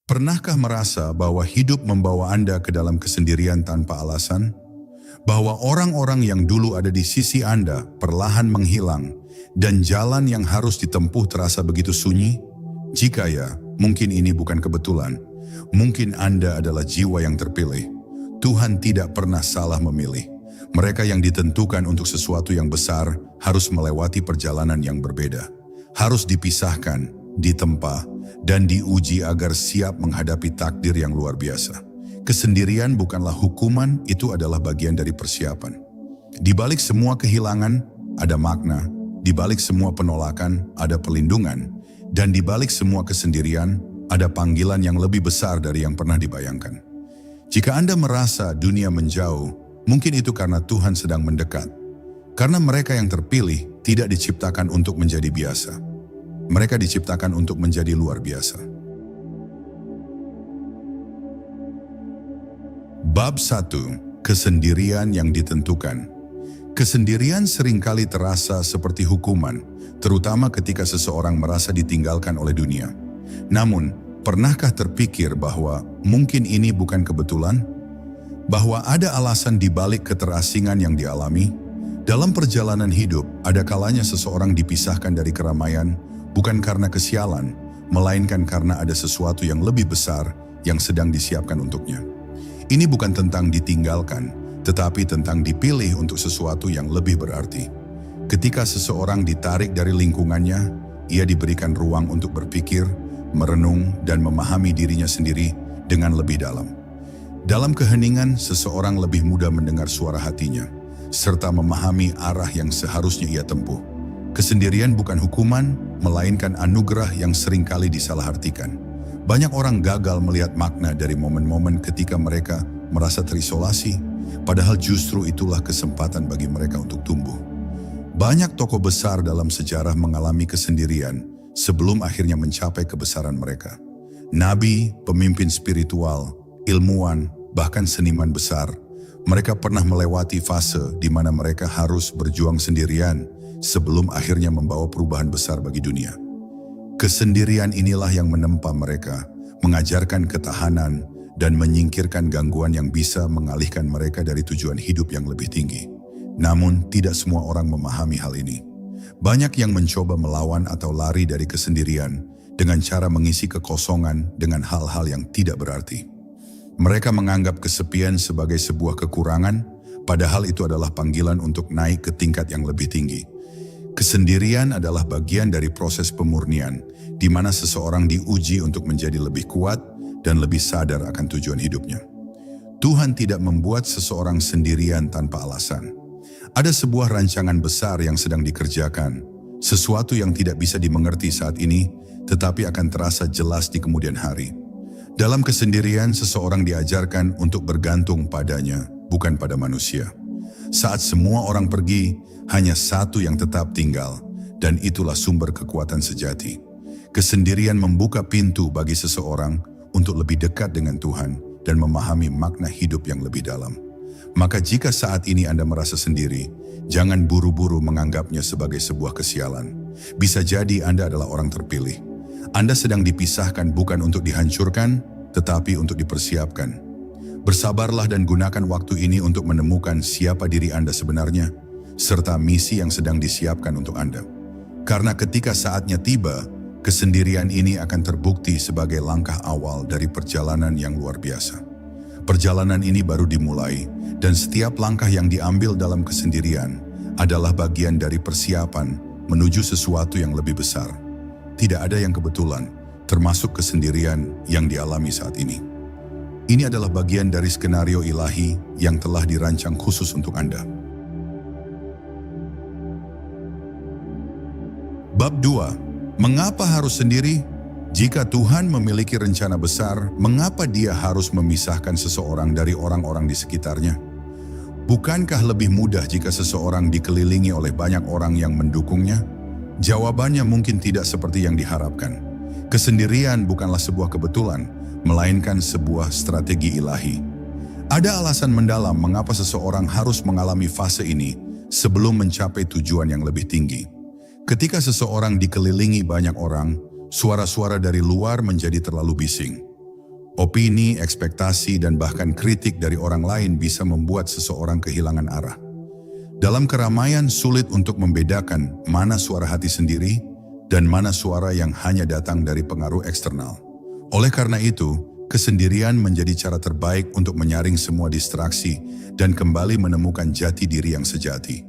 Pernahkah merasa bahwa hidup membawa Anda ke dalam kesendirian tanpa alasan? Bahwa orang-orang yang dulu ada di sisi Anda perlahan menghilang dan jalan yang harus ditempuh terasa begitu sunyi? Jika ya, mungkin ini bukan kebetulan. Mungkin Anda adalah jiwa yang terpilih. Tuhan tidak pernah salah memilih. Mereka yang ditentukan untuk sesuatu yang besar harus melewati perjalanan yang berbeda. Harus dipisahkan, ditempa, dan diuji agar siap menghadapi takdir yang luar biasa. Kesendirian bukanlah hukuman, itu adalah bagian dari persiapan. Di balik semua kehilangan, ada makna. Di balik semua penolakan, ada perlindungan. Dan di balik semua kesendirian, ada panggilan yang lebih besar dari yang pernah dibayangkan. Jika Anda merasa dunia menjauh, mungkin itu karena Tuhan sedang mendekat. Karena mereka yang terpilih tidak diciptakan untuk menjadi biasa. Mereka diciptakan untuk menjadi luar biasa. Bab 1. Kesendirian yang ditentukan. Kesendirian seringkali terasa seperti hukuman, terutama ketika seseorang merasa ditinggalkan oleh dunia. Namun, pernahkah terpikir bahwa mungkin ini bukan kebetulan? Bahwa ada alasan di balik keterasingan yang dialami? Dalam perjalanan hidup, ada kalanya seseorang dipisahkan dari keramaian, bukan karena kesialan, melainkan karena ada sesuatu yang lebih besar yang sedang disiapkan untuknya. Ini bukan tentang ditinggalkan, tetapi tentang dipilih untuk sesuatu yang lebih berarti. Ketika seseorang ditarik dari lingkungannya, ia diberikan ruang untuk berpikir, merenung, dan memahami dirinya sendiri dengan lebih dalam. Dalam keheningan, seseorang lebih mudah mendengar suara hatinya, serta memahami arah yang seharusnya ia tempuh. Kesendirian bukan hukuman, melainkan anugerah yang seringkali disalahartikan. Banyak orang gagal melihat makna dari momen-momen ketika mereka merasa terisolasi, padahal justru itulah kesempatan bagi mereka untuk tumbuh. Banyak tokoh besar dalam sejarah mengalami kesendirian sebelum akhirnya mencapai kebesaran mereka. Nabi, pemimpin spiritual, ilmuwan, bahkan seniman besar, mereka pernah melewati fase di mana mereka harus berjuang sendirian sebelum akhirnya membawa perubahan besar bagi dunia. Kesendirian inilah yang menempa mereka, mengajarkan ketahanan, dan menyingkirkan gangguan yang bisa mengalihkan mereka dari tujuan hidup yang lebih tinggi. Namun, tidak semua orang memahami hal ini. Banyak yang mencoba melawan atau lari dari kesendirian dengan cara mengisi kekosongan dengan hal-hal yang tidak berarti. Mereka menganggap kesepian sebagai sebuah kekurangan, padahal itu adalah panggilan untuk naik ke tingkat yang lebih tinggi. Kesendirian adalah bagian dari proses pemurnian, di mana seseorang diuji untuk menjadi lebih kuat dan lebih sadar akan tujuan hidupnya. Tuhan tidak membuat seseorang sendirian tanpa alasan. Ada sebuah rancangan besar yang sedang dikerjakan, sesuatu yang tidak bisa dimengerti saat ini, tetapi akan terasa jelas di kemudian hari. Dalam kesendirian, seseorang diajarkan untuk bergantung padanya, bukan pada manusia. Saat semua orang pergi, hanya satu yang tetap tinggal, dan itulah sumber kekuatan sejati. Kesendirian membuka pintu bagi seseorang untuk lebih dekat dengan Tuhan dan memahami makna hidup yang lebih dalam. Maka jika saat ini Anda merasa sendiri, jangan buru-buru menganggapnya sebagai sebuah kesialan. Bisa jadi Anda adalah orang terpilih. Anda sedang dipisahkan bukan untuk dihancurkan, tetapi untuk dipersiapkan. Bersabarlah dan gunakan waktu ini untuk menemukan siapa diri Anda sebenarnya, serta misi yang sedang disiapkan untuk Anda. Karena ketika saatnya tiba, kesendirian ini akan terbukti sebagai langkah awal dari perjalanan yang luar biasa. Perjalanan ini baru dimulai, dan setiap langkah yang diambil dalam kesendirian adalah bagian dari persiapan menuju sesuatu yang lebih besar. Tidak ada yang kebetulan, termasuk kesendirian yang dialami saat ini. Ini adalah bagian dari skenario ilahi yang telah dirancang khusus untuk Anda. Bab 2. Mengapa harus sendiri? Jika Tuhan memiliki rencana besar, mengapa Dia harus memisahkan seseorang dari orang-orang di sekitarnya? Bukankah lebih mudah jika seseorang dikelilingi oleh banyak orang yang mendukungnya? Jawabannya mungkin tidak seperti yang diharapkan. Kesendirian bukanlah sebuah kebetulan, melainkan sebuah strategi ilahi. Ada alasan mendalam mengapa seseorang harus mengalami fase ini sebelum mencapai tujuan yang lebih tinggi. Ketika seseorang dikelilingi banyak orang, suara-suara dari luar menjadi terlalu bising. Opini, ekspektasi, dan bahkan kritik dari orang lain bisa membuat seseorang kehilangan arah. Dalam keramaian sulit untuk membedakan mana suara hati sendiri dan mana suara yang hanya datang dari pengaruh eksternal. Oleh karena itu, kesendirian menjadi cara terbaik untuk menyaring semua distraksi dan kembali menemukan jati diri yang sejati.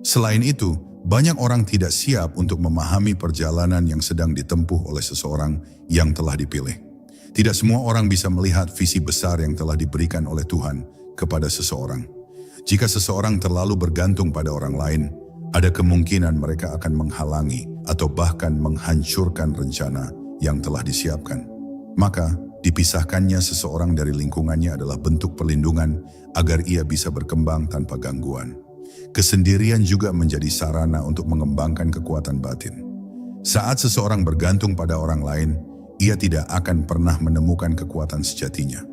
Selain itu, banyak orang tidak siap untuk memahami perjalanan yang sedang ditempuh oleh seseorang yang telah dipilih. Tidak semua orang bisa melihat visi besar yang telah diberikan oleh Tuhan kepada seseorang. Jika seseorang terlalu bergantung pada orang lain, ada kemungkinan mereka akan menghalangi atau bahkan menghancurkan rencana yang telah disiapkan. Maka, dipisahkannya seseorang dari lingkungannya adalah bentuk perlindungan agar ia bisa berkembang tanpa gangguan. Kesendirian juga menjadi sarana untuk mengembangkan kekuatan batin. Saat seseorang bergantung pada orang lain, ia tidak akan pernah menemukan kekuatan sejatinya.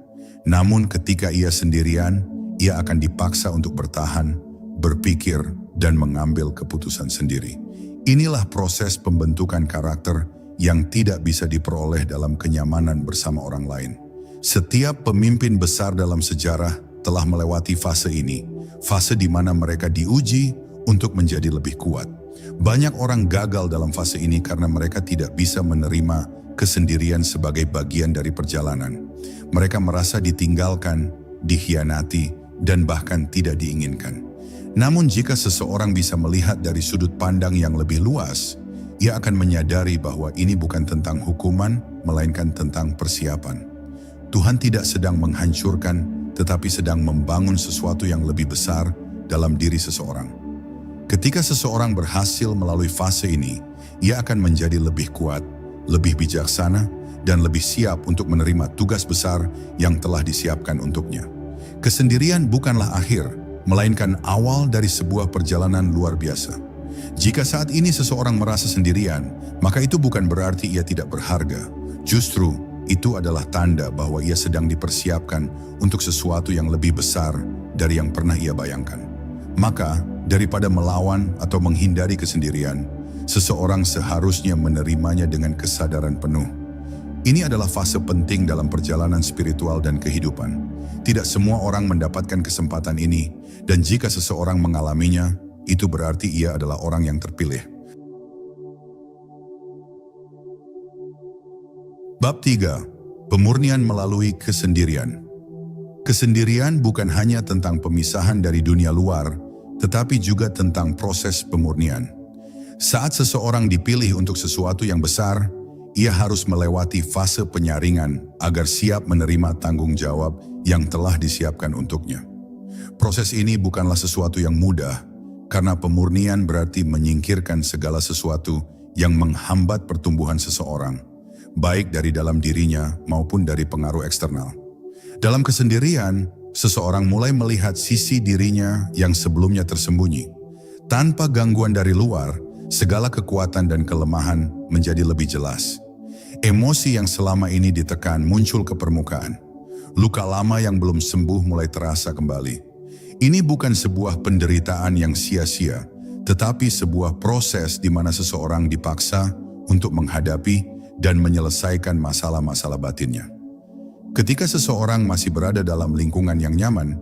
Namun ketika ia sendirian, ia akan dipaksa untuk bertahan, berpikir, dan mengambil keputusan sendiri. Inilah proses pembentukan karakter yang tidak bisa diperoleh dalam kenyamanan bersama orang lain. Setiap pemimpin besar dalam sejarah telah melewati fase ini, fase di mana mereka diuji untuk menjadi lebih kuat. Banyak orang gagal dalam fase ini karena mereka tidak bisa menerima kesendirian sebagai bagian dari perjalanan. Mereka merasa ditinggalkan, dikhianati, dan bahkan tidak diinginkan. Namun jika seseorang bisa melihat dari sudut pandang yang lebih luas, ia akan menyadari bahwa ini bukan tentang hukuman, melainkan tentang persiapan. Tuhan tidak sedang menghancurkan, tetapi sedang membangun sesuatu yang lebih besar dalam diri seseorang. Ketika seseorang berhasil melalui fase ini, ia akan menjadi lebih kuat, lebih bijaksana, dan lebih siap untuk menerima tugas besar yang telah disiapkan untuknya. Kesendirian bukanlah akhir, melainkan awal dari sebuah perjalanan luar biasa. Jika saat ini seseorang merasa sendirian, maka itu bukan berarti ia tidak berharga. Justru, itu adalah tanda bahwa ia sedang dipersiapkan untuk sesuatu yang lebih besar dari yang pernah ia bayangkan. Maka, daripada melawan atau menghindari kesendirian, seseorang seharusnya menerimanya dengan kesadaran penuh. Ini adalah fase penting dalam perjalanan spiritual dan kehidupan. Tidak semua orang mendapatkan kesempatan ini, dan jika seseorang mengalaminya, itu berarti ia adalah orang yang terpilih. Bab 3. Pemurnian melalui kesendirian. Kesendirian bukan hanya tentang pemisahan dari dunia luar, tetapi juga tentang proses pemurnian. Saat seseorang dipilih untuk sesuatu yang besar, ia harus melewati fase penyaringan agar siap menerima tanggung jawab yang telah disiapkan untuknya. Proses ini bukanlah sesuatu yang mudah, karena pemurnian berarti menyingkirkan segala sesuatu yang menghambat pertumbuhan seseorang, baik dari dalam dirinya maupun dari pengaruh eksternal. Dalam kesendirian, seseorang mulai melihat sisi dirinya yang sebelumnya tersembunyi. Tanpa gangguan dari luar, segala kekuatan dan kelemahan menjadi lebih jelas. Emosi yang selama ini ditekan muncul ke permukaan. Luka lama yang belum sembuh mulai terasa kembali. Ini bukan sebuah penderitaan yang sia-sia, tetapi sebuah proses di mana seseorang dipaksa untuk menghadapi dan menyelesaikan masalah-masalah batinnya. Ketika seseorang masih berada dalam lingkungan yang nyaman,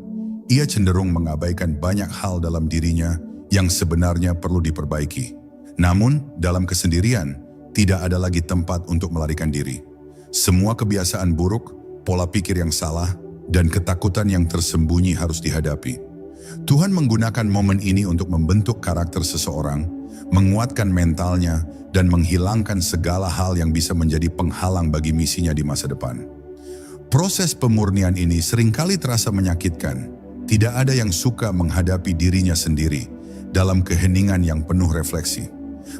ia cenderung mengabaikan banyak hal dalam dirinya yang sebenarnya perlu diperbaiki. Namun, dalam kesendirian, tidak ada lagi tempat untuk melarikan diri. Semua kebiasaan buruk, pola pikir yang salah, dan ketakutan yang tersembunyi harus dihadapi. Tuhan menggunakan momen ini untuk membentuk karakter seseorang, menguatkan mentalnya, dan menghilangkan segala hal yang bisa menjadi penghalang bagi misinya di masa depan. Proses pemurnian ini seringkali terasa menyakitkan. Tidak ada yang suka menghadapi dirinya sendiri dalam keheningan yang penuh refleksi.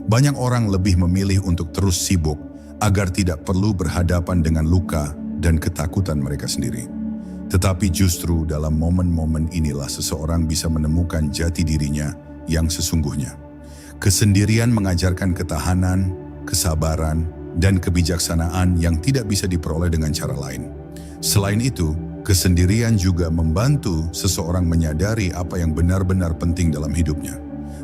Banyak orang lebih memilih untuk terus sibuk agar tidak perlu berhadapan dengan luka dan ketakutan mereka sendiri. Tetapi justru dalam momen-momen inilah seseorang bisa menemukan jati dirinya yang sesungguhnya. Kesendirian mengajarkan ketahanan, kesabaran, dan kebijaksanaan yang tidak bisa diperoleh dengan cara lain. Selain itu, kesendirian juga membantu seseorang menyadari apa yang benar-benar penting dalam hidupnya.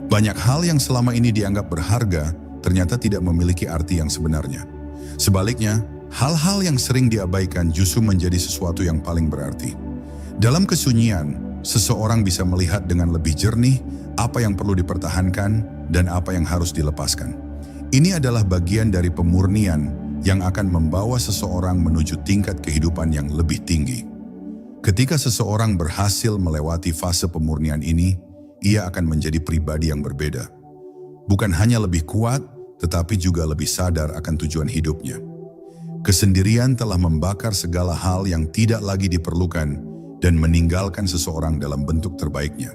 Banyak hal yang selama ini dianggap berharga ternyata tidak memiliki arti yang sebenarnya. Sebaliknya, Hal-hal yang sering diabaikan justru menjadi sesuatu yang paling berarti. Dalam kesunyian, seseorang bisa melihat dengan lebih jernih apa yang perlu dipertahankan dan apa yang harus dilepaskan. Ini adalah bagian dari pemurnian yang akan membawa seseorang menuju tingkat kehidupan yang lebih tinggi. Ketika seseorang berhasil melewati fase pemurnian ini, ia akan menjadi pribadi yang berbeda. Bukan hanya lebih kuat, tetapi juga lebih sadar akan tujuan hidupnya. Kesendirian telah membakar segala hal yang tidak lagi diperlukan dan meninggalkan seseorang dalam bentuk terbaiknya.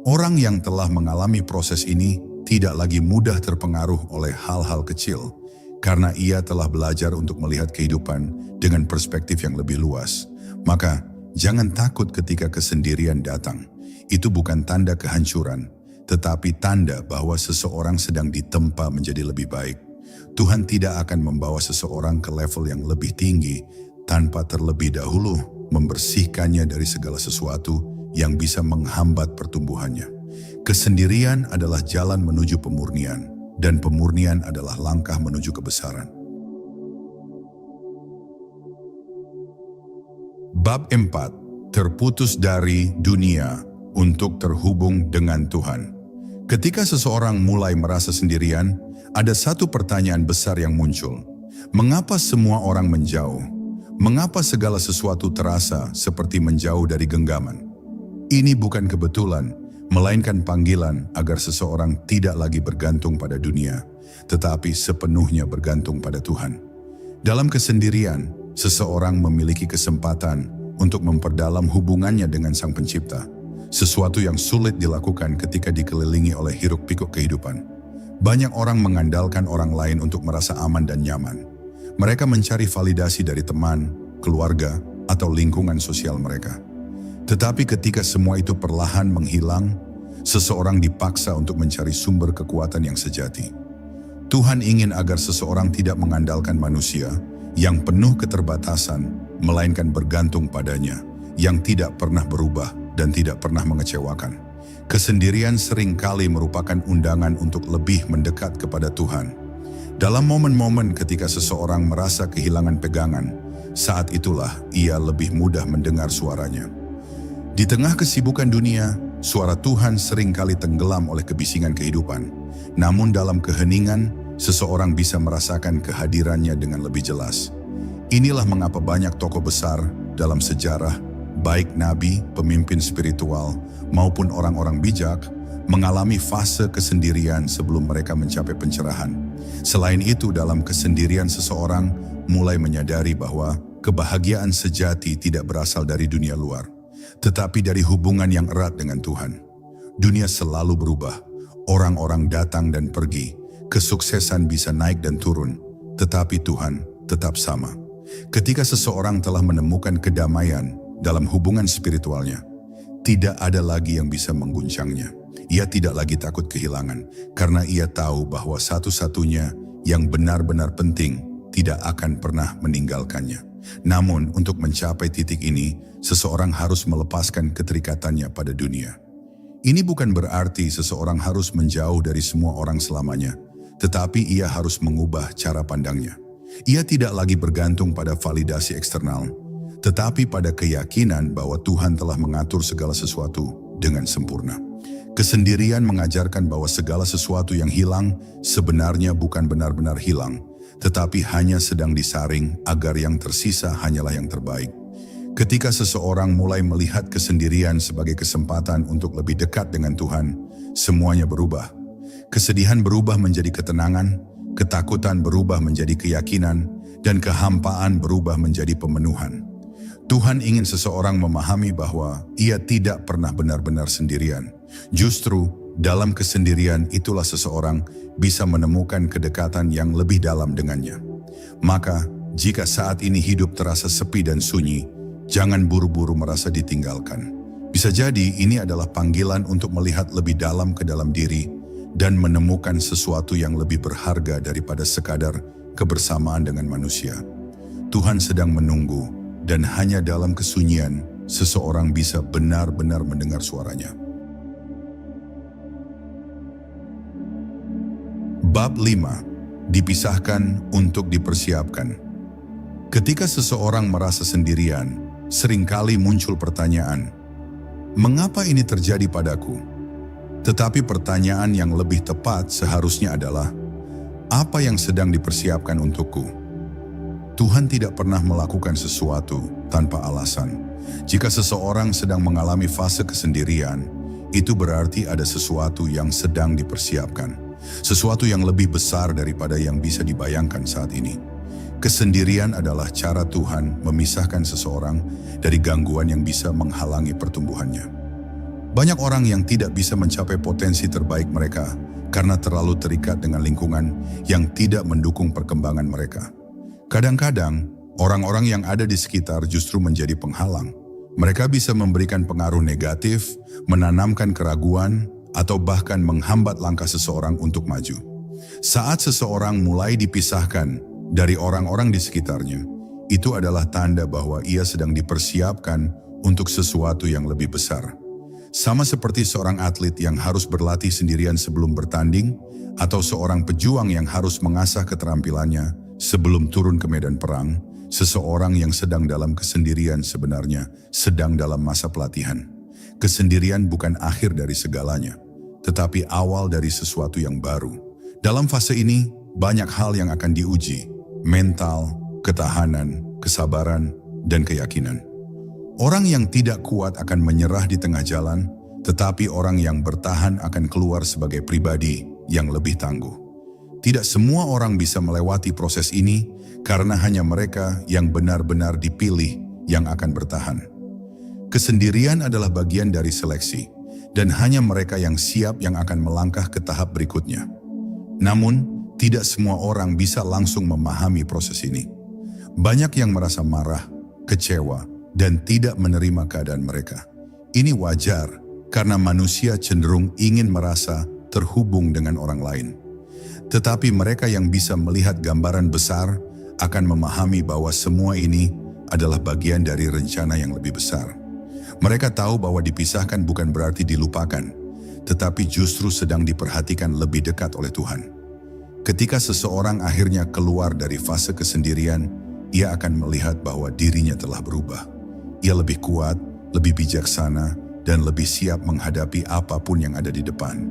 Orang yang telah mengalami proses ini tidak lagi mudah terpengaruh oleh hal-hal kecil, karena ia telah belajar untuk melihat kehidupan dengan perspektif yang lebih luas. Maka, jangan takut ketika kesendirian datang. Itu bukan tanda kehancuran, tetapi tanda bahwa seseorang sedang ditempa menjadi lebih baik. Tuhan tidak akan membawa seseorang ke level yang lebih tinggi tanpa terlebih dahulu membersihkannya dari segala sesuatu yang bisa menghambat pertumbuhannya. Kesendirian adalah jalan menuju pemurnian, dan pemurnian adalah langkah menuju kebesaran. Bab 4. Terputus dari dunia untuk terhubung dengan Tuhan. Ketika seseorang mulai merasa sendirian, ada satu pertanyaan besar yang muncul. Mengapa semua orang menjauh? Mengapa segala sesuatu terasa seperti menjauh dari genggaman? Ini bukan kebetulan, melainkan panggilan agar seseorang tidak lagi bergantung pada dunia, tetapi sepenuhnya bergantung pada Tuhan. Dalam kesendirian, seseorang memiliki kesempatan untuk memperdalam hubungannya dengan Sang Pencipta, sesuatu yang sulit dilakukan ketika dikelilingi oleh hiruk-pikuk kehidupan. Banyak orang mengandalkan orang lain untuk merasa aman dan nyaman. Mereka mencari validasi dari teman, keluarga, atau lingkungan sosial mereka. Tetapi ketika semua itu perlahan menghilang, seseorang dipaksa untuk mencari sumber kekuatan yang sejati. Tuhan ingin agar seseorang tidak mengandalkan manusia yang penuh keterbatasan, melainkan bergantung padanya, yang tidak pernah berubah dan tidak pernah mengecewakan. Kesendirian seringkali merupakan undangan untuk lebih mendekat kepada Tuhan. Dalam momen-momen ketika seseorang merasa kehilangan pegangan, saat itulah ia lebih mudah mendengar suaranya. Di tengah kesibukan dunia, suara Tuhan seringkali tenggelam oleh kebisingan kehidupan. Namun dalam keheningan, seseorang bisa merasakan kehadirannya dengan lebih jelas. Inilah mengapa banyak tokoh besar dalam sejarah, baik nabi, pemimpin spiritual, maupun orang-orang bijak, mengalami fase kesendirian sebelum mereka mencapai pencerahan. Selain itu, dalam kesendirian seseorang mulai menyadari bahwa kebahagiaan sejati tidak berasal dari dunia luar, tetapi dari hubungan yang erat dengan Tuhan. Dunia selalu berubah, orang-orang datang dan pergi, kesuksesan bisa naik dan turun, tetapi Tuhan tetap sama. Ketika seseorang telah menemukan kedamaian dalam hubungan spiritualnya, tidak ada lagi yang bisa mengguncangnya. Ia tidak lagi takut kehilangan, karena ia tahu bahwa satu-satunya yang benar-benar penting tidak akan pernah meninggalkannya. Namun, untuk mencapai titik ini, seseorang harus melepaskan keterikatannya pada dunia. Ini bukan berarti seseorang harus menjauh dari semua orang selamanya, tetapi ia harus mengubah cara pandangnya. Ia tidak lagi bergantung pada validasi eksternal, tetapi pada keyakinan bahwa Tuhan telah mengatur segala sesuatu dengan sempurna. Kesendirian mengajarkan bahwa segala sesuatu yang hilang sebenarnya bukan benar-benar hilang, tetapi hanya sedang disaring agar yang tersisa hanyalah yang terbaik. Ketika seseorang mulai melihat kesendirian sebagai kesempatan untuk lebih dekat dengan Tuhan, semuanya berubah. Kesedihan berubah menjadi ketenangan, ketakutan berubah menjadi keyakinan, dan kehampaan berubah menjadi pemenuhan. Tuhan ingin seseorang memahami bahwa ia tidak pernah benar-benar sendirian. Justru dalam kesendirian itulah seseorang bisa menemukan kedekatan yang lebih dalam dengannya. Maka, jika saat ini hidup terasa sepi dan sunyi, jangan buru-buru merasa ditinggalkan. Bisa jadi ini adalah panggilan untuk melihat lebih dalam ke dalam diri dan menemukan sesuatu yang lebih berharga daripada sekadar kebersamaan dengan manusia. Tuhan sedang menunggu, dan hanya dalam kesunyian seseorang bisa benar-benar mendengar suaranya. Bab 5. Dipisahkan untuk dipersiapkan. Ketika seseorang merasa sendirian, seringkali muncul pertanyaan, "Mengapa ini terjadi padaku?" Tetapi pertanyaan yang lebih tepat seharusnya adalah, "Apa yang sedang dipersiapkan untukku?" Tuhan tidak pernah melakukan sesuatu tanpa alasan. Jika seseorang sedang mengalami fase kesendirian, itu berarti ada sesuatu yang sedang dipersiapkan. Sesuatu yang lebih besar daripada yang bisa dibayangkan saat ini. Kesendirian adalah cara Tuhan memisahkan seseorang dari gangguan yang bisa menghalangi pertumbuhannya. Banyak orang yang tidak bisa mencapai potensi terbaik mereka karena terlalu terikat dengan lingkungan yang tidak mendukung perkembangan mereka. Kadang-kadang, orang-orang yang ada di sekitar justru menjadi penghalang. Mereka bisa memberikan pengaruh negatif, menanamkan keraguan, atau bahkan menghambat langkah seseorang untuk maju. Saat seseorang mulai dipisahkan dari orang-orang di sekitarnya, itu adalah tanda bahwa ia sedang dipersiapkan untuk sesuatu yang lebih besar. Sama seperti seorang atlet yang harus berlatih sendirian sebelum bertanding, atau seorang pejuang yang harus mengasah keterampilannya sebelum turun ke medan perang, seseorang yang sedang dalam kesendirian sebenarnya sedang dalam masa pelatihan. Kesendirian bukan akhir dari segalanya, tetapi awal dari sesuatu yang baru. Dalam fase ini, banyak hal yang akan diuji: mental, ketahanan, kesabaran, dan keyakinan. Orang yang tidak kuat akan menyerah di tengah jalan, tetapi orang yang bertahan akan keluar sebagai pribadi yang lebih tangguh. Tidak semua orang bisa melewati proses ini karena hanya mereka yang benar-benar dipilih yang akan bertahan. Kesendirian adalah bagian dari seleksi, dan hanya mereka yang siap yang akan melangkah ke tahap berikutnya. Namun, tidak semua orang bisa langsung memahami proses ini. Banyak yang merasa marah, kecewa, dan tidak menerima keadaan mereka. Ini wajar karena manusia cenderung ingin merasa terhubung dengan orang lain. Tetapi mereka yang bisa melihat gambaran besar akan memahami bahwa semua ini adalah bagian dari rencana yang lebih besar. Mereka tahu bahwa dipisahkan bukan berarti dilupakan, tetapi justru sedang diperhatikan lebih dekat oleh Tuhan. Ketika seseorang akhirnya keluar dari fase kesendirian, ia akan melihat bahwa dirinya telah berubah. Ia lebih kuat, lebih bijaksana, dan lebih siap menghadapi apapun yang ada di depan.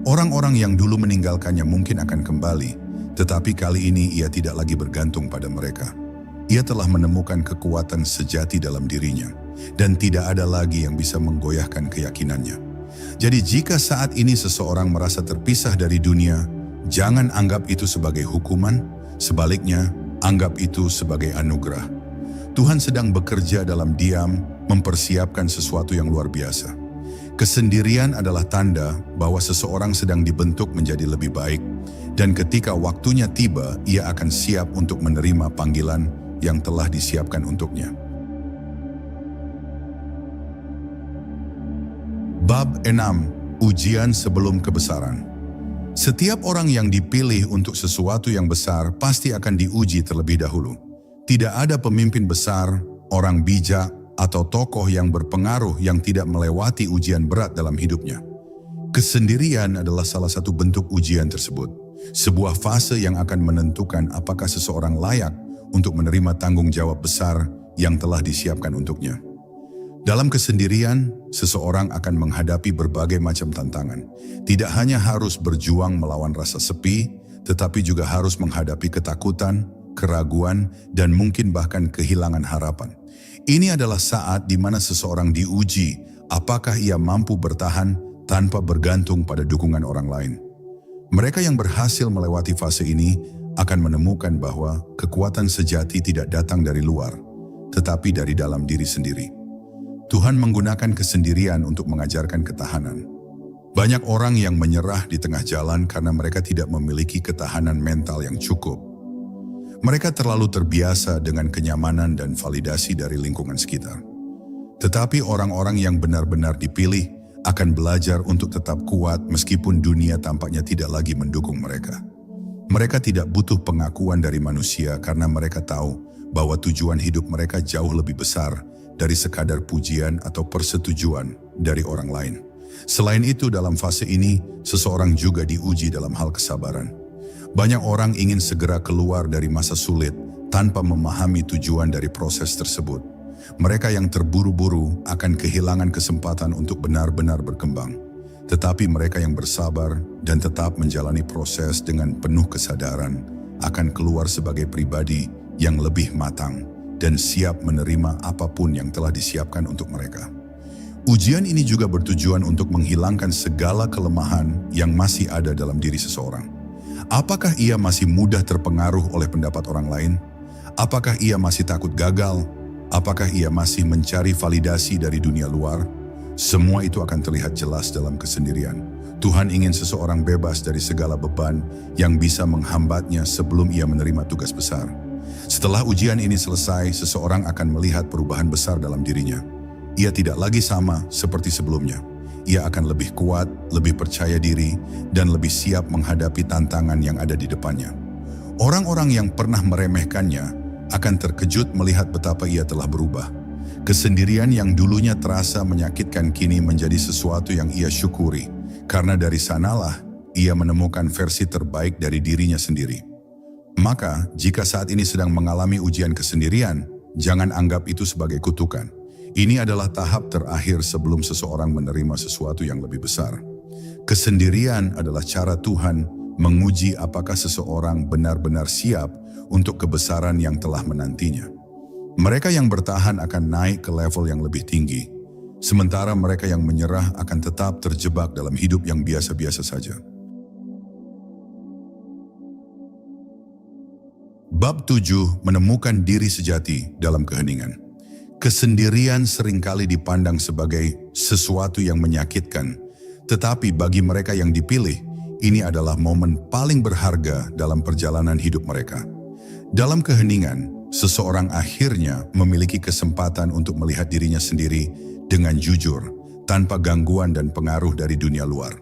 Orang-orang yang dulu meninggalkannya mungkin akan kembali, tetapi kali ini ia tidak lagi bergantung pada mereka. Ia telah menemukan kekuatan sejati dalam dirinya, dan tidak ada lagi yang bisa menggoyahkan keyakinannya. Jadi jika saat ini seseorang merasa terpisah dari dunia, jangan anggap itu sebagai hukuman, sebaliknya anggap itu sebagai anugerah. Tuhan sedang bekerja dalam diam, mempersiapkan sesuatu yang luar biasa. Kesendirian adalah tanda bahwa seseorang sedang dibentuk menjadi lebih baik, dan ketika waktunya tiba, ia akan siap untuk menerima panggilan yang telah disiapkan untuknya. Bab 6. Ujian sebelum kebesaran. Setiap orang yang dipilih untuk sesuatu yang besar pasti akan diuji terlebih dahulu. Tidak ada pemimpin besar, orang bijak, atau tokoh yang berpengaruh yang tidak melewati ujian berat dalam hidupnya. Kesendirian adalah salah satu bentuk ujian tersebut. Sebuah fase yang akan menentukan apakah seseorang layak untuk menerima tanggung jawab besar yang telah disiapkan untuknya. Dalam kesendirian, seseorang akan menghadapi berbagai macam tantangan. Tidak hanya harus berjuang melawan rasa sepi, tetapi juga harus menghadapi ketakutan, keraguan, dan mungkin bahkan kehilangan harapan. Ini adalah saat di mana seseorang diuji apakah ia mampu bertahan tanpa bergantung pada dukungan orang lain. Mereka yang berhasil melewati fase ini akan menemukan bahwa kekuatan sejati tidak datang dari luar, tetapi dari dalam diri sendiri. Tuhan menggunakan kesendirian untuk mengajarkan ketahanan. Banyak orang yang menyerah di tengah jalan karena mereka tidak memiliki ketahanan mental yang cukup. Mereka terlalu terbiasa dengan kenyamanan dan validasi dari lingkungan sekitar. Tetapi orang-orang yang benar-benar dipilih akan belajar untuk tetap kuat meskipun dunia tampaknya tidak lagi mendukung mereka. Mereka tidak butuh pengakuan dari manusia karena mereka tahu bahwa tujuan hidup mereka jauh lebih besar dari sekadar pujian atau persetujuan dari orang lain. Selain itu, dalam fase ini, seseorang juga diuji dalam hal kesabaran. Banyak orang ingin segera keluar dari masa sulit, tanpa memahami tujuan dari proses tersebut. Mereka yang terburu-buru akan kehilangan kesempatan untuk benar-benar berkembang. Tetapi mereka yang bersabar dan tetap menjalani proses dengan penuh kesadaran akan keluar sebagai pribadi yang lebih matang dan siap menerima apapun yang telah disiapkan untuk mereka. Ujian ini juga bertujuan untuk menghilangkan segala kelemahan yang masih ada dalam diri seseorang. Apakah ia masih mudah terpengaruh oleh pendapat orang lain? Apakah ia masih takut gagal? Apakah ia masih mencari validasi dari dunia luar? Semua itu akan terlihat jelas dalam kesendirian. Tuhan ingin seseorang bebas dari segala beban yang bisa menghambatnya sebelum ia menerima tugas besar. Setelah ujian ini selesai, seseorang akan melihat perubahan besar dalam dirinya. Ia tidak lagi sama seperti sebelumnya. Ia akan lebih kuat, lebih percaya diri, dan lebih siap menghadapi tantangan yang ada di depannya. Orang-orang yang pernah meremehkannya akan terkejut melihat betapa ia telah berubah. Kesendirian yang dulunya terasa menyakitkan kini menjadi sesuatu yang ia syukuri, karena dari sanalah ia menemukan versi terbaik dari dirinya sendiri. Maka, jika saat ini sedang mengalami ujian kesendirian, jangan anggap itu sebagai kutukan. Ini adalah tahap terakhir sebelum seseorang menerima sesuatu yang lebih besar. Kesendirian adalah cara Tuhan menguji apakah seseorang benar-benar siap untuk kebesaran yang telah menantinya. Mereka yang bertahan akan naik ke level yang lebih tinggi, sementara mereka yang menyerah akan tetap terjebak dalam hidup yang biasa-biasa saja. Bab 7, menemukan diri sejati dalam keheningan. Kesendirian seringkali dipandang sebagai sesuatu yang menyakitkan, tetapi bagi mereka yang dipilih, ini adalah momen paling berharga dalam perjalanan hidup mereka. Dalam keheningan, seseorang akhirnya memiliki kesempatan untuk melihat dirinya sendiri dengan jujur, tanpa gangguan dan pengaruh dari dunia luar.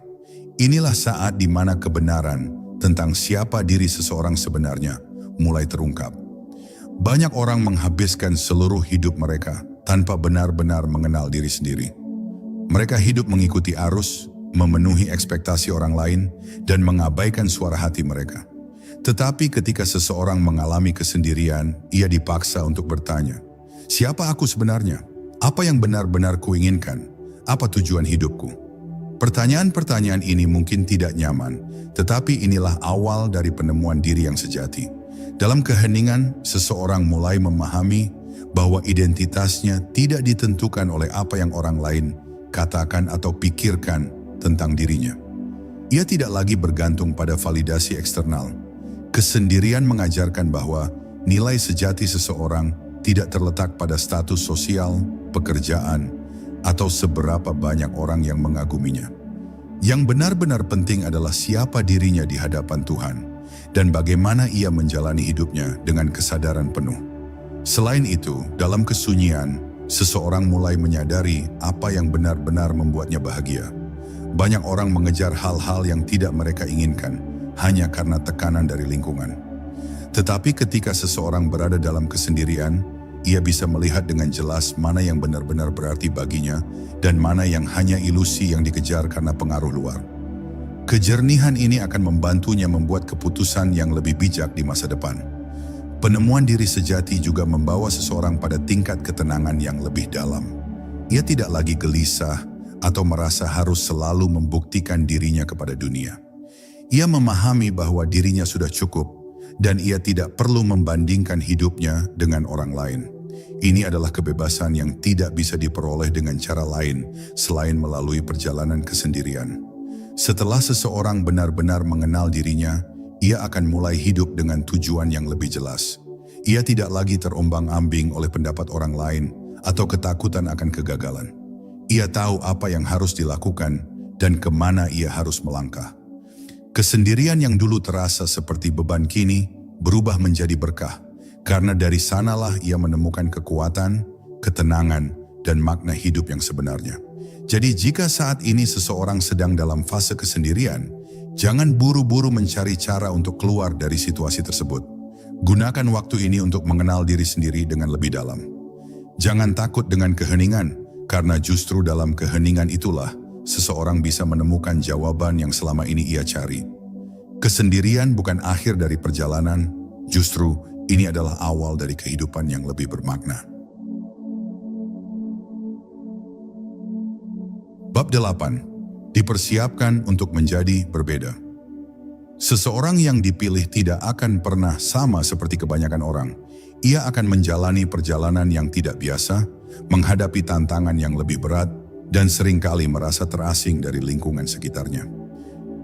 Inilah saat di mana kebenaran tentang siapa diri seseorang sebenarnya mulai terungkap. Banyak orang menghabiskan seluruh hidup mereka tanpa benar-benar mengenal diri sendiri. Mereka hidup mengikuti arus, memenuhi ekspektasi orang lain, dan mengabaikan suara hati mereka. Tetapi ketika seseorang mengalami kesendirian, ia dipaksa untuk bertanya, siapa aku sebenarnya? Apa yang benar-benar kuinginkan? Apa tujuan hidupku? Pertanyaan-pertanyaan ini mungkin tidak nyaman, tetapi inilah awal dari penemuan diri yang sejati. Dalam keheningan, seseorang mulai memahami bahwa identitasnya tidak ditentukan oleh apa yang orang lain katakan atau pikirkan tentang dirinya. Ia tidak lagi bergantung pada validasi eksternal. Kesendirian mengajarkan bahwa nilai sejati seseorang tidak terletak pada status sosial, pekerjaan, atau seberapa banyak orang yang mengaguminya. Yang benar-benar penting adalah siapa dirinya di hadapan Tuhan dan bagaimana ia menjalani hidupnya dengan kesadaran penuh. Selain itu, dalam kesunyian, seseorang mulai menyadari apa yang benar-benar membuatnya bahagia. Banyak orang mengejar hal-hal yang tidak mereka inginkan, hanya karena tekanan dari lingkungan. Tetapi ketika seseorang berada dalam kesendirian, ia bisa melihat dengan jelas mana yang benar-benar berarti baginya dan mana yang hanya ilusi yang dikejar karena pengaruh luar. Kejernihan ini akan membantunya membuat keputusan yang lebih bijak di masa depan. Penemuan diri sejati juga membawa seseorang pada tingkat ketenangan yang lebih dalam. Ia tidak lagi gelisah atau merasa harus selalu membuktikan dirinya kepada dunia. Ia memahami bahwa dirinya sudah cukup dan ia tidak perlu membandingkan hidupnya dengan orang lain. Ini adalah kebebasan yang tidak bisa diperoleh dengan cara lain selain melalui perjalanan kesendirian. Setelah seseorang benar-benar mengenal dirinya, ia akan mulai hidup dengan tujuan yang lebih jelas. Ia tidak lagi terombang-ambing oleh pendapat orang lain atau ketakutan akan kegagalan. Ia tahu apa yang harus dilakukan dan kemana ia harus melangkah. Kesendirian yang dulu terasa seperti beban kini berubah menjadi berkah, karena dari sanalah ia menemukan kekuatan, ketenangan, dan makna hidup yang sebenarnya. Jadi jika saat ini seseorang sedang dalam fase kesendirian, jangan buru-buru mencari cara untuk keluar dari situasi tersebut. Gunakan waktu ini untuk mengenal diri sendiri dengan lebih dalam. Jangan takut dengan keheningan, karena justru dalam keheningan itulah seseorang bisa menemukan jawaban yang selama ini ia cari. Kesendirian bukan akhir dari perjalanan, justru Ini adalah awal dari kehidupan yang lebih bermakna. Bab 8. Dipersiapkan untuk menjadi berbeda. Seseorang yang dipilih tidak akan pernah sama seperti kebanyakan orang. Ia akan menjalani perjalanan yang tidak biasa, menghadapi tantangan yang lebih berat, dan seringkali merasa terasing dari lingkungan sekitarnya.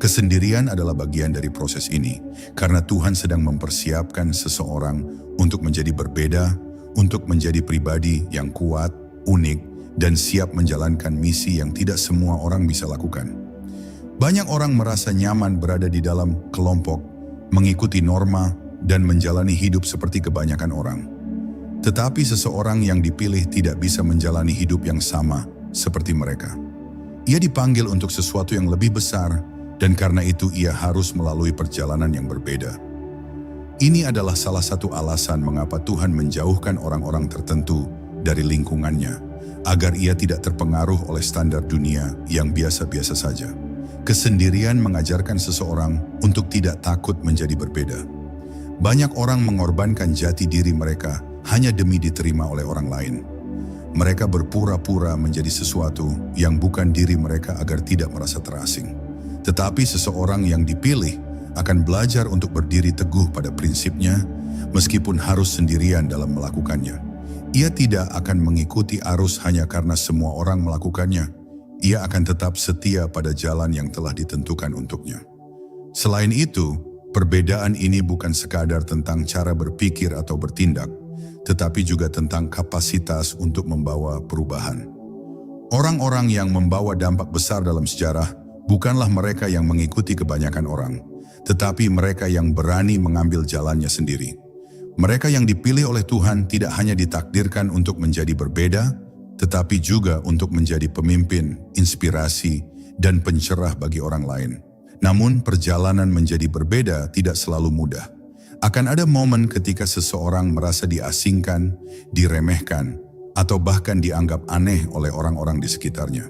Kesendirian adalah bagian dari proses ini, karena Tuhan sedang mempersiapkan seseorang untuk menjadi berbeda, untuk menjadi pribadi yang kuat, unik, dan siap menjalankan misi yang tidak semua orang bisa lakukan. Banyak orang merasa nyaman berada di dalam kelompok, mengikuti norma, dan menjalani hidup seperti kebanyakan orang. Tetapi seseorang yang dipilih tidak bisa menjalani hidup yang sama seperti mereka. Ia dipanggil untuk sesuatu yang lebih besar, dan karena itu ia harus melalui perjalanan yang berbeda. Ini adalah salah satu alasan mengapa Tuhan menjauhkan orang-orang tertentu dari lingkungannya, agar ia tidak terpengaruh oleh standar dunia yang biasa-biasa saja. Kesendirian mengajarkan seseorang untuk tidak takut menjadi berbeda. Banyak orang mengorbankan jati diri mereka hanya demi diterima oleh orang lain. Mereka berpura-pura menjadi sesuatu yang bukan diri mereka agar tidak merasa terasing. Tetapi seseorang yang dipilih akan belajar untuk berdiri teguh pada prinsipnya, meskipun harus sendirian dalam melakukannya. Ia tidak akan mengikuti arus hanya karena semua orang melakukannya. Ia akan tetap setia pada jalan yang telah ditentukan untuknya. Selain itu, perbedaan ini bukan sekadar tentang cara berpikir atau bertindak, tetapi juga tentang kapasitas untuk membawa perubahan. Orang-orang yang membawa dampak besar dalam sejarah bukanlah mereka yang mengikuti kebanyakan orang, tetapi mereka yang berani mengambil jalannya sendiri. Mereka yang dipilih oleh Tuhan tidak hanya ditakdirkan untuk menjadi berbeda, tetapi juga untuk menjadi pemimpin, inspirasi, dan pencerah bagi orang lain. Namun perjalanan menjadi berbeda tidak selalu mudah. Akan ada momen ketika seseorang merasa diasingkan, diremehkan, atau bahkan dianggap aneh oleh orang-orang di sekitarnya.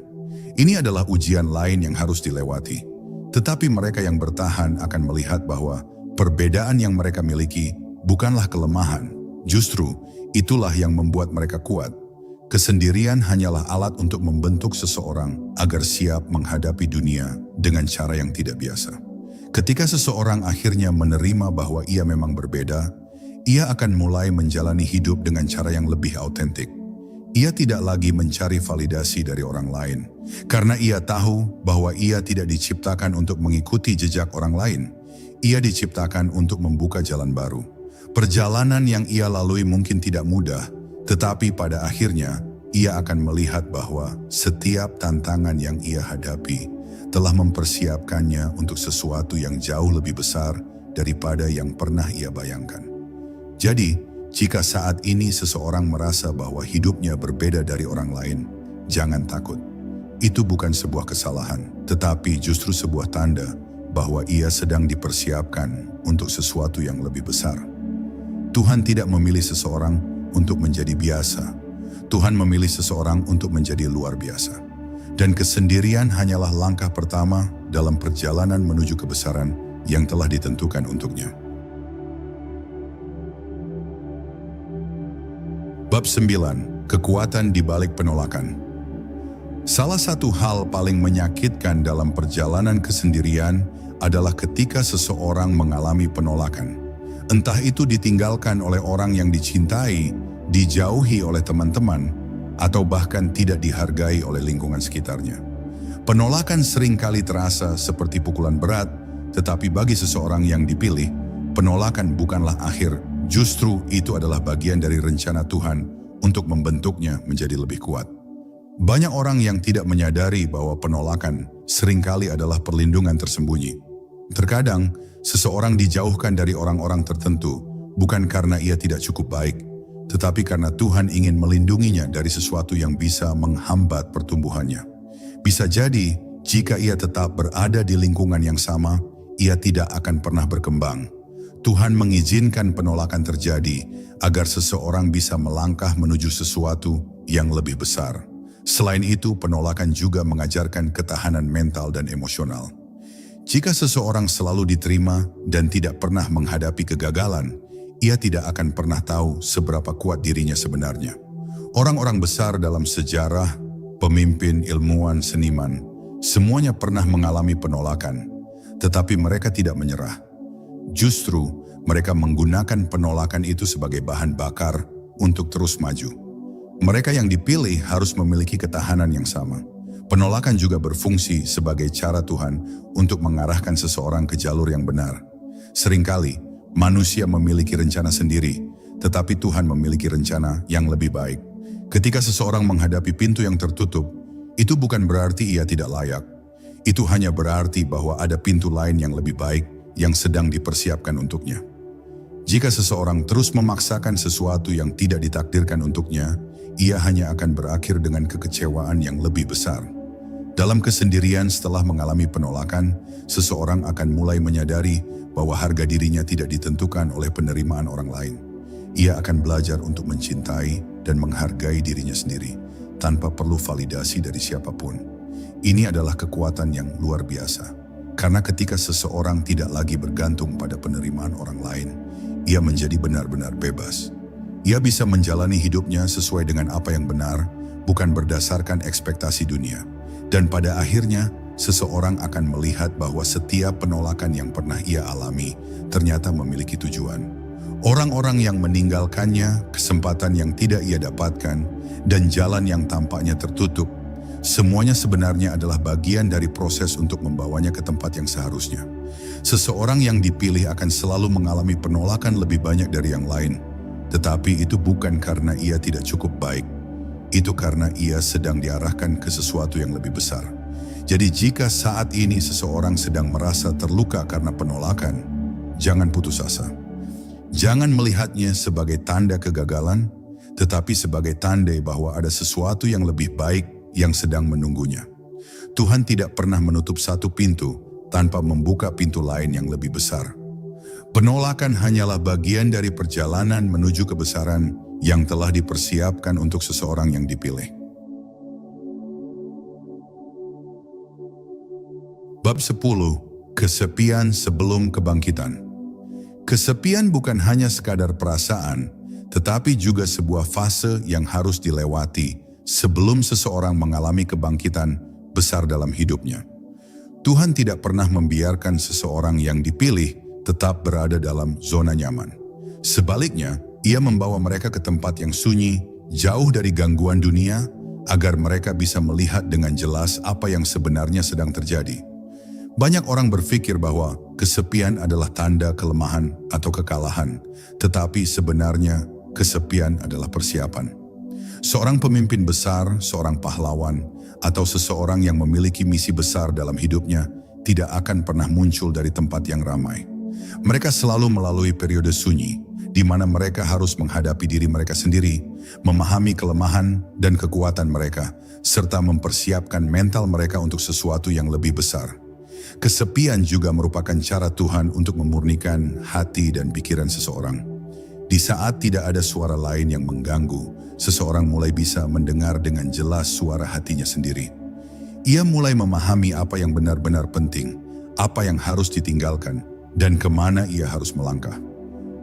Ini adalah ujian lain yang harus dilewati. Tetapi mereka yang bertahan akan melihat bahwa perbedaan yang mereka miliki bukanlah kelemahan. Justru itulah yang membuat mereka kuat. Kesendirian hanyalah alat untuk membentuk seseorang agar siap menghadapi dunia dengan cara yang tidak biasa. Ketika seseorang akhirnya menerima bahwa ia memang berbeda, ia akan mulai menjalani hidup dengan cara yang lebih autentik. Ia tidak lagi mencari validasi dari orang lain, karena ia tahu bahwa ia tidak diciptakan untuk mengikuti jejak orang lain. Ia diciptakan untuk membuka jalan baru. Perjalanan yang ia lalui mungkin tidak mudah, tetapi pada akhirnya ia akan melihat bahwa setiap tantangan yang ia hadapi telah mempersiapkannya untuk sesuatu yang jauh lebih besar daripada yang pernah ia bayangkan. Jadi, jika saat ini seseorang merasa bahwa hidupnya berbeda dari orang lain, jangan takut. Itu bukan sebuah kesalahan, tetapi justru sebuah tanda bahwa ia sedang dipersiapkan untuk sesuatu yang lebih besar. Tuhan tidak memilih seseorang untuk menjadi biasa. Tuhan memilih seseorang untuk menjadi luar biasa. Dan kesendirian hanyalah langkah pertama dalam perjalanan menuju kebesaran yang telah ditentukan untuknya. Bab 9. Kekuatan di balik penolakan. Salah satu hal paling menyakitkan dalam perjalanan kesendirian adalah ketika seseorang mengalami penolakan. Entah itu ditinggalkan oleh orang yang dicintai, dijauhi oleh teman-teman, atau bahkan tidak dihargai oleh lingkungan sekitarnya. Penolakan seringkali terasa seperti pukulan berat, tetapi bagi seseorang yang dipilih, penolakan bukanlah akhir. Justru itu adalah bagian dari rencana Tuhan untuk membentuknya menjadi lebih kuat. Banyak orang yang tidak menyadari bahwa penolakan seringkali adalah perlindungan tersembunyi. Terkadang, seseorang dijauhkan dari orang-orang tertentu bukan karena ia tidak cukup baik, tetapi karena Tuhan ingin melindunginya dari sesuatu yang bisa menghambat pertumbuhannya. Bisa jadi, jika ia tetap berada di lingkungan yang sama, ia tidak akan pernah berkembang. Tuhan mengizinkan penolakan terjadi agar seseorang bisa melangkah menuju sesuatu yang lebih besar. Selain itu, penolakan juga mengajarkan ketahanan mental dan emosional. Jika seseorang selalu diterima dan tidak pernah menghadapi kegagalan, ia tidak akan pernah tahu seberapa kuat dirinya sebenarnya. Orang-orang besar dalam sejarah, pemimpin, ilmuwan, seniman, semuanya pernah mengalami penolakan, tetapi mereka tidak menyerah. Justru, mereka menggunakan penolakan itu sebagai bahan bakar untuk terus maju. Mereka yang dipilih harus memiliki ketahanan yang sama. Penolakan juga berfungsi sebagai cara Tuhan untuk mengarahkan seseorang ke jalur yang benar. Seringkali, manusia memiliki rencana sendiri, tetapi Tuhan memiliki rencana yang lebih baik. Ketika seseorang menghadapi pintu yang tertutup, itu bukan berarti ia tidak layak. Itu hanya berarti bahwa ada pintu lain yang lebih baik yang sedang dipersiapkan untuknya. Jika seseorang terus memaksakan sesuatu yang tidak ditakdirkan untuknya, ia hanya akan berakhir dengan kekecewaan yang lebih besar. Dalam kesendirian setelah mengalami penolakan, seseorang akan mulai menyadari bahwa harga dirinya tidak ditentukan oleh penerimaan orang lain. Ia akan belajar untuk mencintai dan menghargai dirinya sendiri, tanpa perlu validasi dari siapapun. Ini adalah kekuatan yang luar biasa. Karena ketika seseorang tidak lagi bergantung pada penerimaan orang lain, ia menjadi benar-benar bebas. Ia bisa menjalani hidupnya sesuai dengan apa yang benar, bukan berdasarkan ekspektasi dunia. Dan pada akhirnya, seseorang akan melihat bahwa setiap penolakan yang pernah ia alami ternyata memiliki tujuan. Orang-orang yang meninggalkannya, kesempatan yang tidak ia dapatkan, dan jalan yang tampaknya tertutup, semuanya sebenarnya adalah bagian dari proses untuk membawanya ke tempat yang seharusnya. Seseorang yang dipilih akan selalu mengalami penolakan lebih banyak dari yang lain, tetapi itu bukan karena ia tidak cukup baik. Itu karena ia sedang diarahkan ke sesuatu yang lebih besar. Jadi jika saat ini seseorang sedang merasa terluka karena penolakan, jangan putus asa. Jangan melihatnya sebagai tanda kegagalan, tetapi sebagai tanda bahwa ada sesuatu yang lebih baik yang sedang menunggunya. Tuhan tidak pernah menutup satu pintu tanpa membuka pintu lain yang lebih besar. Penolakan hanyalah bagian dari perjalanan menuju kebesaran yang telah dipersiapkan untuk seseorang yang dipilih. Bab 10. Kesepian sebelum kebangkitan. Kesepian bukan hanya sekadar perasaan, tetapi juga sebuah fase yang harus dilewati sebelum seseorang mengalami kebangkitan besar dalam hidupnya. Tuhan tidak pernah membiarkan seseorang yang dipilih tetap berada dalam zona nyaman. Sebaliknya, ia membawa mereka ke tempat yang sunyi, jauh dari gangguan dunia, agar mereka bisa melihat dengan jelas apa yang sebenarnya sedang terjadi. Banyak orang berpikir bahwa kesepian adalah tanda kelemahan atau kekalahan, tetapi sebenarnya kesepian adalah persiapan. Seorang pemimpin besar, seorang pahlawan, atau seseorang yang memiliki misi besar dalam hidupnya tidak akan pernah muncul dari tempat yang ramai. Mereka selalu melalui periode sunyi, di mana mereka harus menghadapi diri mereka sendiri, memahami kelemahan dan kekuatan mereka, serta mempersiapkan mental mereka untuk sesuatu yang lebih besar. Kesepian juga merupakan cara Tuhan untuk memurnikan hati dan pikiran seseorang. Di saat tidak ada suara lain yang mengganggu, seseorang mulai bisa mendengar dengan jelas suara hatinya sendiri. Ia mulai memahami apa yang benar-benar penting, apa yang harus ditinggalkan, dan kemana ia harus melangkah.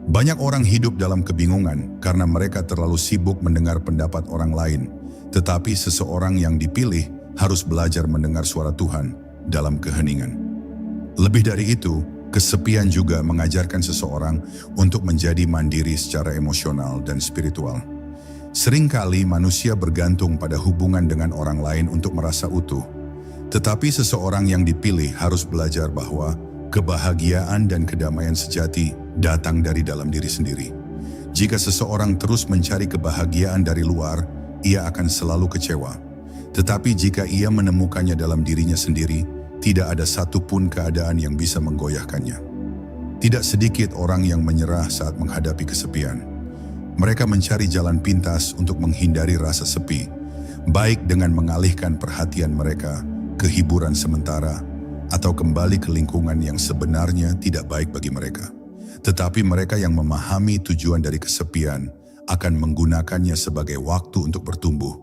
Banyak orang hidup dalam kebingungan karena mereka terlalu sibuk mendengar pendapat orang lain, tetapi seseorang yang dipilih harus belajar mendengar suara Tuhan dalam keheningan. Lebih dari itu, kesepian juga mengajarkan seseorang untuk menjadi mandiri secara emosional dan spiritual. Seringkali manusia bergantung pada hubungan dengan orang lain untuk merasa utuh, tetapi seseorang yang dipilih harus belajar bahwa kebahagiaan dan kedamaian sejati datang dari dalam diri sendiri. Jika seseorang terus mencari kebahagiaan dari luar, ia akan selalu kecewa. Tetapi jika ia menemukannya dalam dirinya sendiri, tidak ada satupun keadaan yang bisa menggoyahkannya. Tidak sedikit orang yang menyerah saat menghadapi kesepian. Mereka mencari jalan pintas untuk menghindari rasa sepi, baik dengan mengalihkan perhatian mereka ke hiburan sementara, atau kembali ke lingkungan yang sebenarnya tidak baik bagi mereka. Tetapi mereka yang memahami tujuan dari kesepian akan menggunakannya sebagai waktu untuk bertumbuh,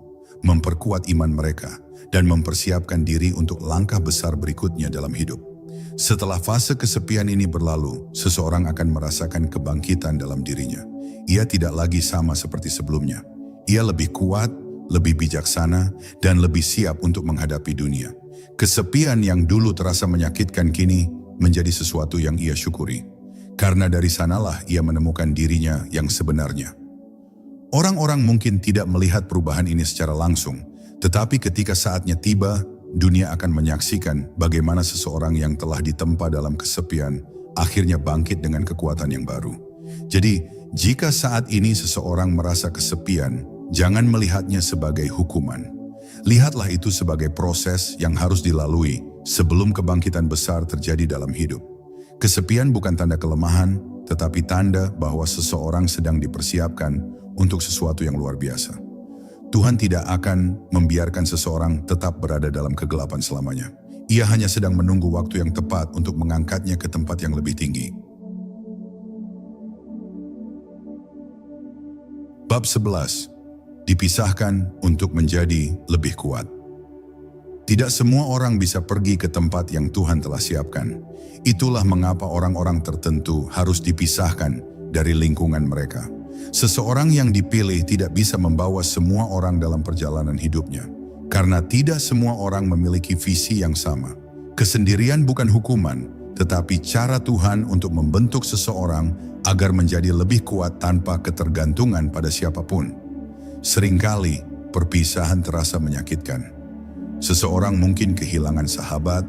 memperkuat iman mereka, dan mempersiapkan diri untuk langkah besar berikutnya dalam hidup. Setelah fase kesepian ini berlalu, seseorang akan merasakan kebangkitan dalam dirinya. Ia tidak lagi sama seperti sebelumnya. Ia lebih kuat, lebih bijaksana, dan lebih siap untuk menghadapi dunia. Kesepian yang dulu terasa menyakitkan kini menjadi sesuatu yang ia syukuri. Karena dari sanalah ia menemukan dirinya yang sebenarnya. Orang-orang mungkin tidak melihat perubahan ini secara langsung, tetapi ketika saatnya tiba, dunia akan menyaksikan bagaimana seseorang yang telah ditempa dalam kesepian akhirnya bangkit dengan kekuatan yang baru. Jadi, jika saat ini seseorang merasa kesepian, jangan melihatnya sebagai hukuman. Lihatlah itu sebagai proses yang harus dilalui sebelum kebangkitan besar terjadi dalam hidup. Kesepian bukan tanda kelemahan, tetapi tanda bahwa seseorang sedang dipersiapkan untuk sesuatu yang luar biasa. Tuhan tidak akan membiarkan seseorang tetap berada dalam kegelapan selamanya. Ia hanya sedang menunggu waktu yang tepat untuk mengangkatnya ke tempat yang lebih tinggi. Bab 11. Dipisahkan untuk menjadi lebih kuat. Tidak semua orang bisa pergi ke tempat yang Tuhan telah siapkan. Itulah mengapa orang-orang tertentu harus dipisahkan dari lingkungan mereka. Seseorang yang dipilih tidak bisa membawa semua orang dalam perjalanan hidupnya, karena tidak semua orang memiliki visi yang sama. Kesendirian bukan hukuman, tetapi cara Tuhan untuk membentuk seseorang agar menjadi lebih kuat tanpa ketergantungan pada siapapun. Seringkali, perpisahan terasa menyakitkan. Seseorang mungkin kehilangan sahabat,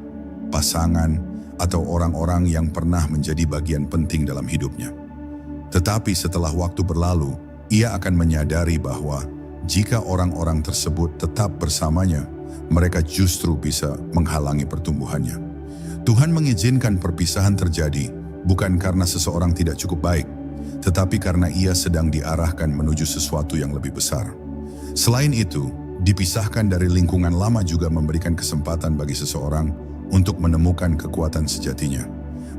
pasangan, atau orang-orang yang pernah menjadi bagian penting dalam hidupnya. Tetapi setelah waktu berlalu, ia akan menyadari bahwa jika orang-orang tersebut tetap bersamanya, mereka justru bisa menghalangi pertumbuhannya. Tuhan mengizinkan perpisahan terjadi bukan karena seseorang tidak cukup baik, tetapi karena ia sedang diarahkan menuju sesuatu yang lebih besar. Selain itu, dipisahkan dari lingkungan lama juga memberikan kesempatan bagi seseorang untuk menemukan kekuatan sejatinya.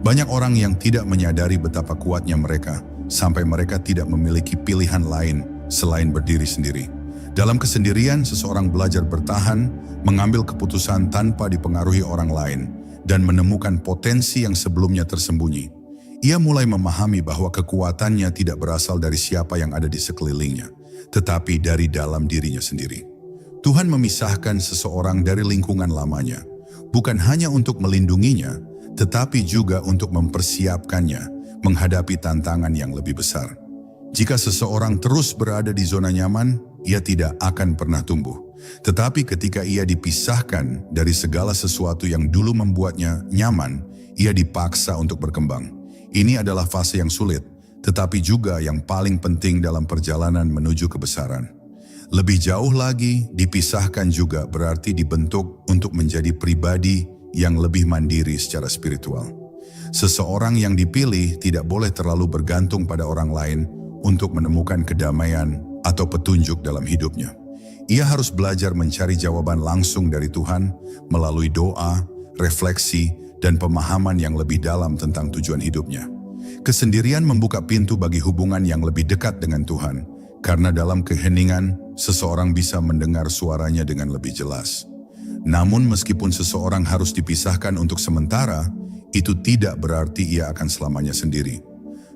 Banyak orang yang tidak menyadari betapa kuatnya mereka, sampai mereka tidak memiliki pilihan lain selain berdiri sendiri. Dalam kesendirian, seseorang belajar bertahan, mengambil keputusan tanpa dipengaruhi orang lain, dan menemukan potensi yang sebelumnya tersembunyi. Ia mulai memahami bahwa kekuatannya tidak berasal dari siapa yang ada di sekelilingnya, tetapi dari dalam dirinya sendiri. Tuhan memisahkan seseorang dari lingkungan lamanya, bukan hanya untuk melindunginya, tetapi juga untuk mempersiapkannya menghadapi tantangan yang lebih besar. Jika seseorang terus berada di zona nyaman, ia tidak akan pernah tumbuh. Tetapi ketika ia dipisahkan dari segala sesuatu yang dulu membuatnya nyaman, ia dipaksa untuk berkembang. Ini adalah fase yang sulit, tetapi juga yang paling penting dalam perjalanan menuju kebesaran. Lebih jauh lagi, dipisahkan juga berarti dibentuk untuk menjadi pribadi yang lebih mandiri secara spiritual. Seseorang yang dipilih tidak boleh terlalu bergantung pada orang lain untuk menemukan kedamaian atau petunjuk dalam hidupnya. Ia harus belajar mencari jawaban langsung dari Tuhan melalui doa, refleksi, dan pemahaman yang lebih dalam tentang tujuan hidupnya. Kesendirian membuka pintu bagi hubungan yang lebih dekat dengan Tuhan, karena dalam keheningan, seseorang bisa mendengar suaranya dengan lebih jelas. Namun meskipun seseorang harus dipisahkan untuk sementara, itu tidak berarti ia akan selamanya sendiri.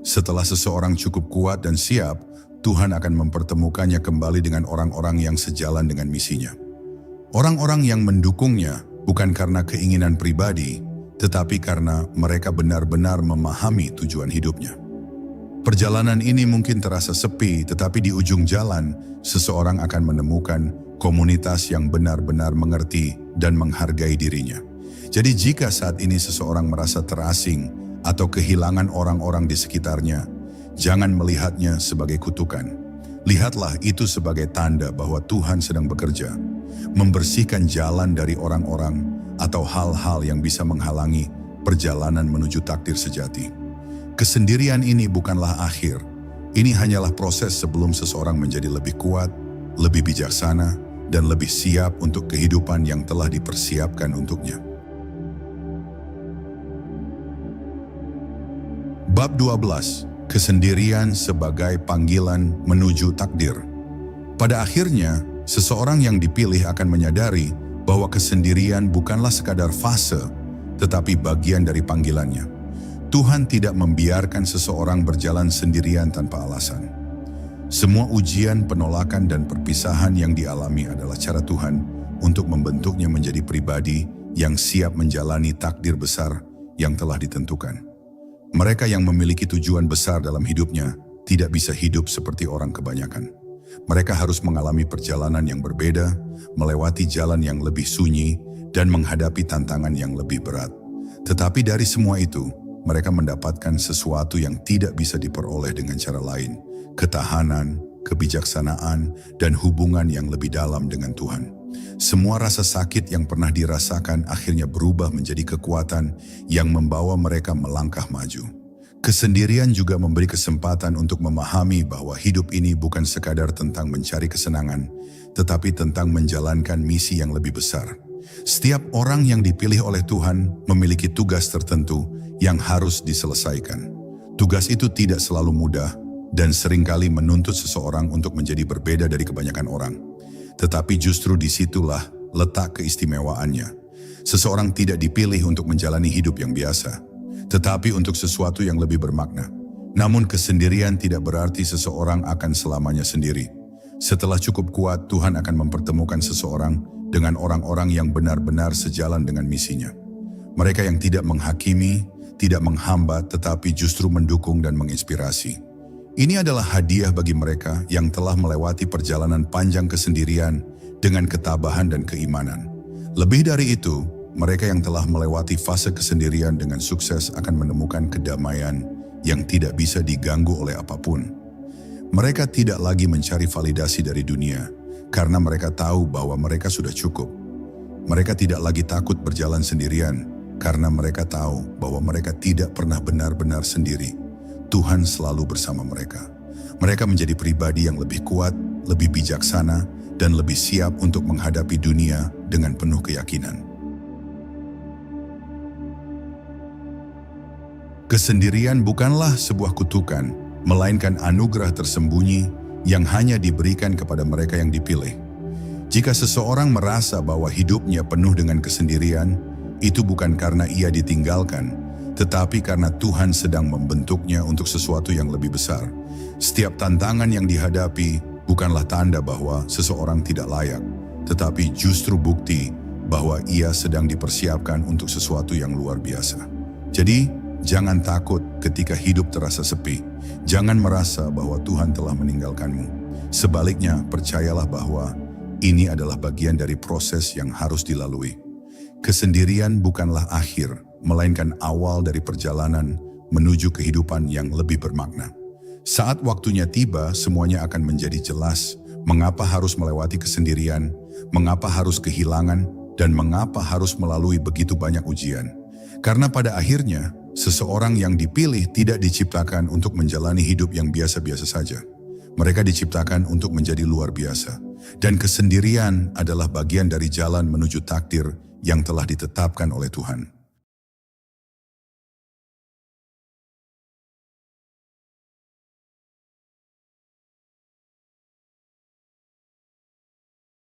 Setelah seseorang cukup kuat dan siap, Tuhan akan mempertemukannya kembali dengan orang-orang yang sejalan dengan misinya. Orang-orang yang mendukungnya bukan karena keinginan pribadi, tetapi karena mereka benar-benar memahami tujuan hidupnya. Perjalanan ini mungkin terasa sepi, tetapi di ujung jalan, seseorang akan menemukan komunitas yang benar-benar mengerti dan menghargai dirinya. Jadi jika saat ini seseorang merasa terasing atau kehilangan orang-orang di sekitarnya, jangan melihatnya sebagai kutukan. Lihatlah itu sebagai tanda bahwa Tuhan sedang bekerja, membersihkan jalan dari orang-orang atau hal-hal yang bisa menghalangi perjalanan menuju takdir sejati. Kesendirian ini bukanlah akhir. Ini hanyalah proses sebelum seseorang menjadi lebih kuat, lebih bijaksana, dan lebih siap untuk kehidupan yang telah dipersiapkan untuknya. Bab 12. Kesendirian sebagai panggilan menuju takdir. Pada akhirnya, seseorang yang dipilih akan menyadari bahwa kesendirian bukanlah sekadar fase, tetapi bagian dari panggilannya. Tuhan tidak membiarkan seseorang berjalan sendirian tanpa alasan. Semua ujian, penolakan, dan perpisahan yang dialami adalah cara Tuhan untuk membentuknya menjadi pribadi yang siap menjalani takdir besar yang telah ditentukan. Mereka yang memiliki tujuan besar dalam hidupnya tidak bisa hidup seperti orang kebanyakan. Mereka harus mengalami perjalanan yang berbeda, melewati jalan yang lebih sunyi, dan menghadapi tantangan yang lebih berat. Tetapi dari semua itu, mereka mendapatkan sesuatu yang tidak bisa diperoleh dengan cara lain: ketahanan, kebijaksanaan, dan hubungan yang lebih dalam dengan Tuhan. Semua rasa sakit yang pernah dirasakan akhirnya berubah menjadi kekuatan yang membawa mereka melangkah maju. Kesendirian juga memberi kesempatan untuk memahami bahwa hidup ini bukan sekadar tentang mencari kesenangan, tetapi tentang menjalankan misi yang lebih besar. Setiap orang yang dipilih oleh Tuhan memiliki tugas tertentu yang harus diselesaikan. Tugas itu tidak selalu mudah dan seringkali menuntut seseorang untuk menjadi berbeda dari kebanyakan orang. Tetapi justru disitulah letak keistimewaannya. Seseorang tidak dipilih untuk menjalani hidup yang biasa, tetapi untuk sesuatu yang lebih bermakna. Namun kesendirian tidak berarti seseorang akan selamanya sendiri. Setelah cukup kuat, Tuhan akan mempertemukan seseorang dengan orang-orang yang benar-benar sejalan dengan misinya. Mereka yang tidak menghakimi, tidak menghambat, tetapi justru mendukung dan menginspirasi. Ini adalah hadiah bagi mereka yang telah melewati perjalanan panjang kesendirian dengan ketabahan dan keimanan. Lebih dari itu, mereka yang telah melewati fase kesendirian dengan sukses akan menemukan kedamaian yang tidak bisa diganggu oleh apapun. Mereka tidak lagi mencari validasi dari dunia karena mereka tahu bahwa mereka sudah cukup. Mereka tidak lagi takut berjalan sendirian karena mereka tahu bahwa mereka tidak pernah benar-benar sendiri. Tuhan selalu bersama mereka. Mereka menjadi pribadi yang lebih kuat, lebih bijaksana, dan lebih siap untuk menghadapi dunia dengan penuh keyakinan. Kesendirian bukanlah sebuah kutukan, melainkan anugerah tersembunyi yang hanya diberikan kepada mereka yang dipilih. Jika seseorang merasa bahwa hidupnya penuh dengan kesendirian, itu bukan karena ia ditinggalkan, tetapi karena Tuhan sedang membentuknya untuk sesuatu yang lebih besar. Setiap tantangan yang dihadapi bukanlah tanda bahwa seseorang tidak layak, tetapi justru bukti bahwa ia sedang dipersiapkan untuk sesuatu yang luar biasa. Jadi, jangan takut ketika hidup terasa sepi. Jangan merasa bahwa Tuhan telah meninggalkanmu. Sebaliknya, percayalah bahwa ini adalah bagian dari proses yang harus dilalui. Kesendirian bukanlah akhir, melainkan awal dari perjalanan menuju kehidupan yang lebih bermakna. Saat waktunya tiba, semuanya akan menjadi jelas mengapa harus melewati kesendirian, mengapa harus kehilangan, dan mengapa harus melalui begitu banyak ujian. Karena pada akhirnya, seseorang yang dipilih tidak diciptakan untuk menjalani hidup yang biasa-biasa saja. Mereka diciptakan untuk menjadi luar biasa. Dan kesendirian adalah bagian dari jalan menuju takdir yang telah ditetapkan oleh Tuhan.